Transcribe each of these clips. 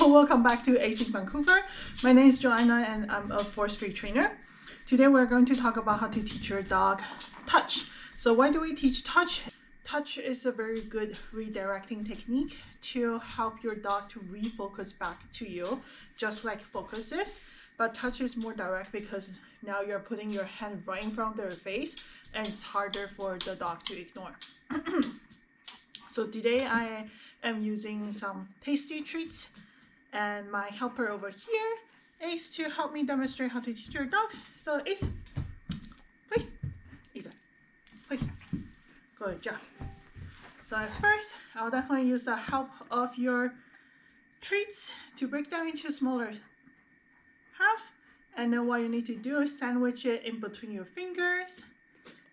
Welcome back to Async Vancouver. My name is Joanna and I'm a force-free trainer. Today we're going to talk about how to teach your dog touch. So why do we teach touch? Touch is a very good redirecting technique to help your dog to refocus back to you, just like focus is. But touch is more direct because now you're putting your hand right in front of their face and it's harder for the dog to ignore. So today I am using some tasty treats and my helper over here, Ace, to help me demonstrate how to teach your dog. So Ace, please. Ace, please. Good job. So at first, I'll definitely use the help of your treats to break them into smaller half. And then what you need to do is sandwich it in between your fingers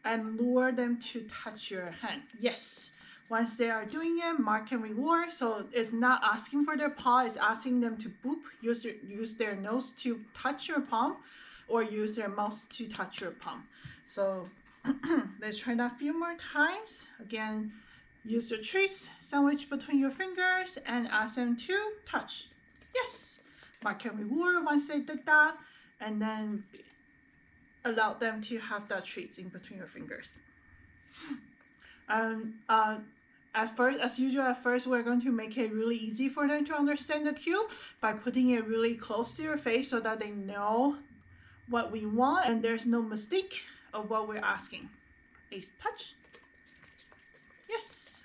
and lure them to touch your hand. Yes. Once they are doing it, mark and reward. So it's not asking for their paw, it's asking them to boop, use their nose to touch your palm or use their mouth to touch your palm. So let's try that a few more times. Again, use the treats, sandwich between your fingers and ask them to touch. Yes. Mark and reward once they did that, and then allow them to have that treats in between your fingers. At first, as usual, we're going to make it really easy for them to understand the cue by putting it really close to your face so that they know what we want and there's no mistake of what we're asking. Ace, touch. Yes.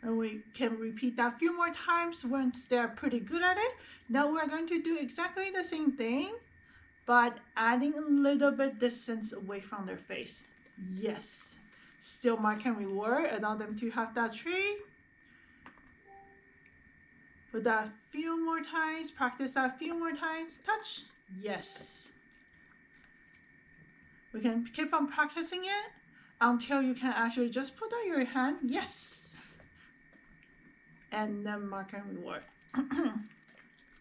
And we can repeat that a few more times once they're pretty good at it. Now we're going to do exactly the same thing, but adding a little bit distance away from their face. Yes. Still mark and reward, allow them to have that treat. Put that a few more times, practice that a few more times. Touch, yes. We can keep on practicing it until you can actually just put out your hand, yes. And then mark and reward.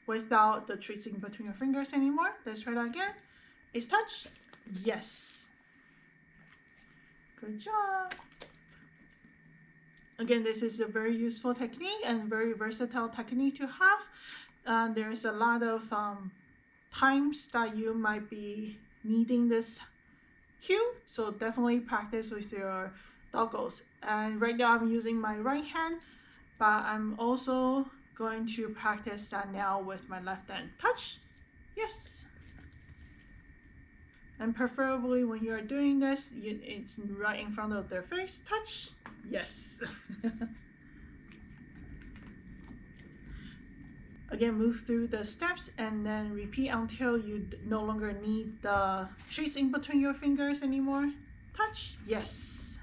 Without the treats in between your fingers anymore. Let's try that again. Is touch, yes. Good job. Again, this is a very useful technique and very versatile technique to have. There's a lot of times that you might be needing this cue, so definitely practice with your doggos. And right now I'm using my right hand, but I'm also going to practice that now with my left hand. Touch, yes. And preferably when you're doing this, it's right in front of their face. Touch, yes. Again, move through the steps and then repeat until you no longer need the treats in between your fingers anymore. Touch, yes.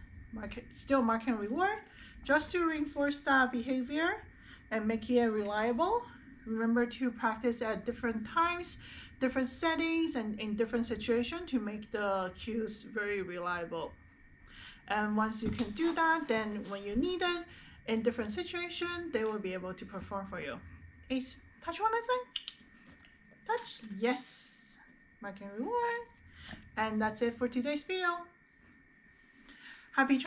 Still mark and reward, just to reinforce that behavior and make it reliable. Remember to practice at different times, different settings, and in different situations to make the cues very reliable. And once you can do that, then when you need it in different situations, they will be able to perform for you. Ace, touch one last time. Touch, yes. Mark and reward. And that's it for today's video. Happy